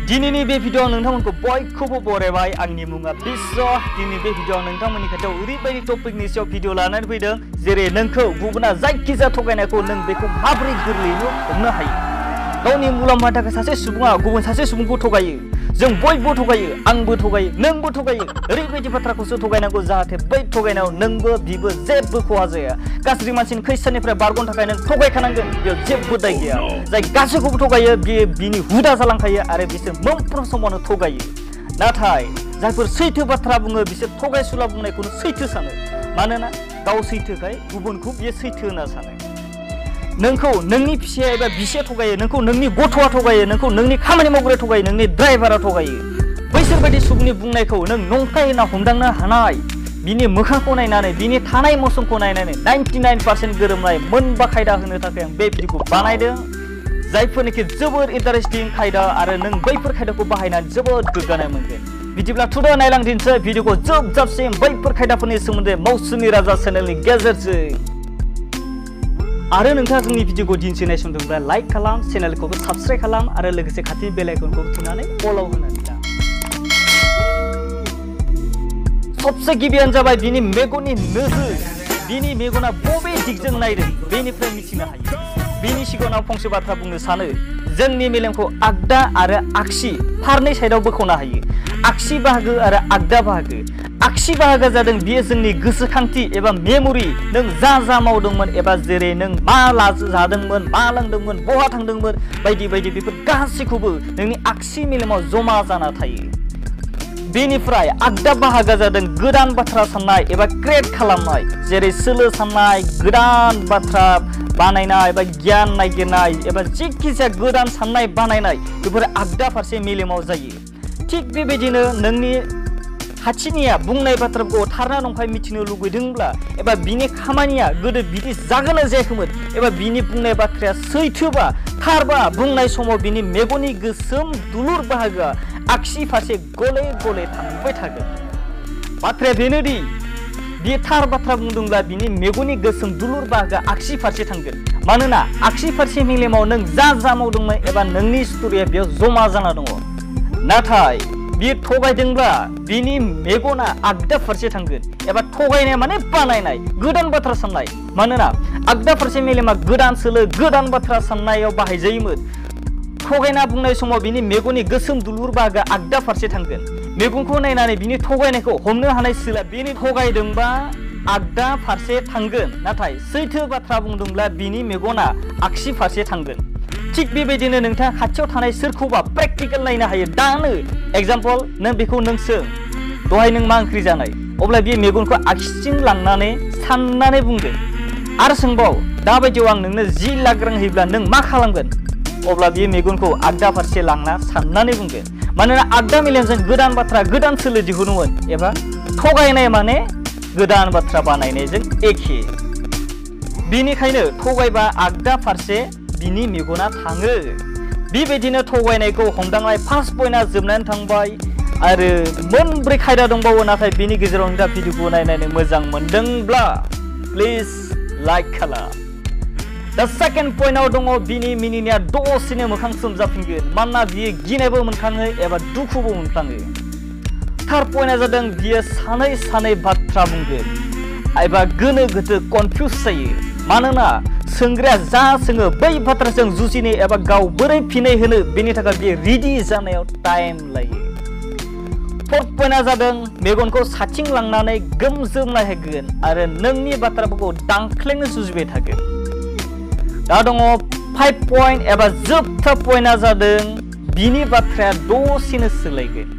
दिनैनि बे भिडिअआव नोंथांमोनखौ बयखौबो बरायबाय आंनि मुङा बिश्व दिनै बे भिडिअआव नोंथांमोननि खाथियाव ओरैबायदि टपिकनि सायाव भिडिअ लानानै फैदों जेरै नोंखौ गुबुना जायखिजाया थगायनायखौ नों बेखौ माबोरै गोरलैयैनो हमनो हायो गावनि मुलाम्फानि थाखाय सासे सुबुङा गुबुन सासे सुबुंखौ थगायो जों बयबो थगायो आंबो थगायो नोंबो थगायो ओरैबायदि बाथ्राखौसो थगायनांगौ जाहाथे बै थगायनायाव नोंबो बिबो जेबो खहा जाया गाज्रि मानसिनि खैसानिफ्राय बारग'नो थाखाय नों थगायखानांगोन बेयाव जेबो दाय गैया जाय गासैखौबो थगायो बियो बिनि हुदा जालांखायो आरो बिसोर मोनफ्रोम समावनो थगायो नाथाय जायफोर सैथो बाथ्रा बुङो बिसोर थगायसुला बुंनायखौनो सैथो सानो मानोना गाव सैथोखाय गुबुनखौ बियो सैथो होनना सानो नोंखौ नोंनि फिसाया एबा बिसिया थगायो नोंखौ नोंनि गथ'आ थगायो नोंखौ नोंनि खामानि मावग्राया थगायो नोंनि ड्राइभारा थगायो बैसोर बायदि सुबुंनि बुंनायखौ नों नंखाय होनना हमदांनो हानाय बिनि मोखांखौ नायनानै बिनि थानाय मौसमखौ नायनानै 99% गोरोबनाय मोनबा खायदा होनो थाखाय आं बे भिडिअखौ बानायदों जायफोरनिखि जोबोर इन्टारेस्टिं खायदा आरो नों बैफोर खायदाखौ बाहायनानै जोबोद गोग्गानाय मोनगोन बिदिब्ला थुदो नायलांदिनोसै भिडिअखौ जोबजाबसिम बैफोर खायदाफोरनि सोमोन्दै मौसुमि राजा चेनेलनि गेजेरजों आरो नोंथाङा जोंनि भिडिअखौ दिनैसो नायसंदोंब्ला लाइक खालाम चेनेलखौबो साबस्क्राइब खालाम आरो लोगोसे खाथिनि बेल आइकनखौ थुनानै फल' होनानै ला सबसे गिबियानो जाबाय बिनि मेगननि नोजोर बिनि मेगना बबे दिगजों नायदों बेनिफ्राय मिथिनो हायो बिनि सिगाङाव फंसे बाथ्रा बुंनो सानो जोंनि मेलेमखौ आगदा आरो आगसि फारनै साइडआव बोखावनो हायो आगसि बाहागो आरो आगदा बाहागो आगसि बाहागोआ जादों बियो जोंनि गोसोखांथि एबा मेमरि नों जा मावदोंमोन एबा जेरै नों मा जादोंमोन मा लोंदोंमोन बहा थांदोंमोन बायदि बायदि बेफोर गासैखौबो नोंनि आगसि मेलेमाव जमा जाना थायो बेनिफ्राय आगदा बाहागोआ जादों गोदान बाथ्रा साननाय एबा क्रिएट खालामनाय जेरै सोलो साननाय गोदान बाथ्रा बानायनाय एबा गियान नागिरनाय एबा जिखिजाया गोदान साननाय बानायनाय बेफोर आगदा फारसे मेलेमाव जायो थिग बेबायदिनो नोंनि खाथिनिया बुंनाय बाथ्राखौ थारना नंखाय मिथिनो लुगैदोंब्ला एबा बिनि खामानिया गोदो बिदि जागोन जायाखैमोन एबा बिनि बुंनाय बाथ्राया सैथोबा थारबा बुंनाय समाव बिनि मेगननि गोसोम दुलुर बाहागोआ आगसि फारसे गले गले थांबाय थागोन बाथ्राया बेनोदि बियो थार बाथ्रा बुंदोंब्ला बिनि मेगननि गोसोम दुलुर बाहागोआ आगसि फारसे थांगोन मानोना आगसि फारसे मेलेमाव नों जा मावदोंमोन एबा नोंनि स्ट'रिया बेयाव जमा जाना दङ नाथाय बियो थगायदोंब्ला बिनि मेगना आगदा फारसे थांगोन एबा थगायनाय माने बानायनाय गोदान बाथ्रा साननाय मानोना आगदा फारसे मेलेमा गोदान सोलो गोदान बाथ्रा साननायाव बाहायजायोमोन थगायना बुंनाय समाव बिनि मेगननि गोसोम दुलुर बाहागोआ आगदा फारसे थांगोन मेगनखौ नायनानै बिनि थगायनायखौ हमनो हानाय सोला बिनि थगायदोंबा आगदा फारसे थांगोन नाथाय सैथो बाथ्रा बुंदोंब्ला बिनि मेगना आगसि फारसे थांगोन थिग बेबायदिनो नोंथाङा खाथियाव थानाय सोरखौबा प्रेक्टिकेल नायनो हायो दानो एग्जाम्पल नों बेखौ नों सों दहाय नों मा ओंख्रि जानाय अब्ला बे मेगनखौ आगसिथिं लांनानै साननानै बुंगोन आरो सोंबाव दाबायदियाव आं नोंनो 10 लाख रां होयोब्ला नों मा खालामगोन अब्ला बे मेगनखौ आगदा फारसे लांना साननानै बुंगोन मानोना आगदा मेलेमजों गोदान बाथ्रा गोदान सोलो दिहुनोमोन एबा थगायनाय माने गोदान बाथ्रा बानायनायजों एखे बेनिखायनो थगायबा आगदा फारसे बिनि मेगना थाङो बेबायदिनो थगायनायखौ हमदांनाय फार्स्ट पइन्टआ जोबनानै थांबाय आरो मोनब्रै खायदा दंबावो नाथाय बिनि गेजेराव नोंथाङा भिडिअखौ नायनानै मोजां मोनदोंब्ला प्लिज लाइक खालाम दा सेकेन्ड पइन्टआव दङ बिनि मिनिनाया दसेनो मोखां सोमजाफिनगोन मानोना बियो गिनायबो मोनखाङो एबा दुखुबो मोनफ्लाङो थार्ड पइन्टआ जादों बियो सानै बाथ्रा बुंगोन एबा गोनो गोथो कनफिउज जायो मानोना सोंग्राया जा सोङो बै बाथ्राजों जुजिनो एबा गाव बोरै फिननाय होनो बेनि थाखाय बियो रेडि जानायाव टाइम लायो फोर्थ पइन्टआ जादों मेगनखौ साथिं लांनानै गोमजोम नायहोगोन आरो नोंनि बाथ्राफोरखौ दांख्लेंनो जुजिबाय थागोन दा दङ 5 पइन्ट एबा जोबथा पइन्टआ जादों बिनि बाथ्राया दसेनो सोलायगोन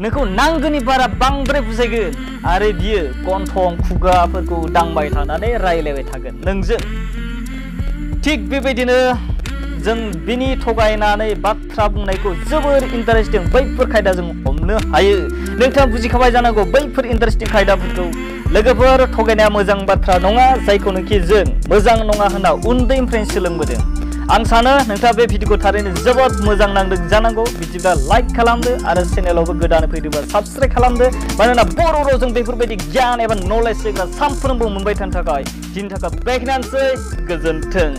नोंखौ नांगौनि बारा बांद्राय बुजायगोन आरो बियो गन्थं खुगाफोरखौ दांबाय थानानै रायलायबाय थागोन नोंजों थिग बेबायदिनो जों बिनि थगायनानै बाथ्रा बुंनायखौ जोबोर इन्टारेस्टिं बैफोर खायदाजों हमनो हायो नोंथाङा बुजिखाबाय जानांगौ बैफोर इन्टारेस्टिं खायदाफोरखौ लोगोफोर थगायनाया मोजां बाथ्रा नङा जायखौनोखि जों मोजां नङा होनना उन्दैनिफ्रायनो सोलोंबोदों आं सानो नोंथाङा बे भिडिअखौ थारैनो जोबोद मोजां नांदों जानांगौ बिदिब्ला लाइक खालामदो आरो चेनेलावबो गोदानै फैदोंबा साबस्क्राइब खालामदो मानोना बर' रावजों बेफोरबायदि गियान एबा नलेज होग्रा सानफ्रोमबो मोनबाय थानो थाखाय दिननि थाखाय बेखिनियानोसै गोजोन्थों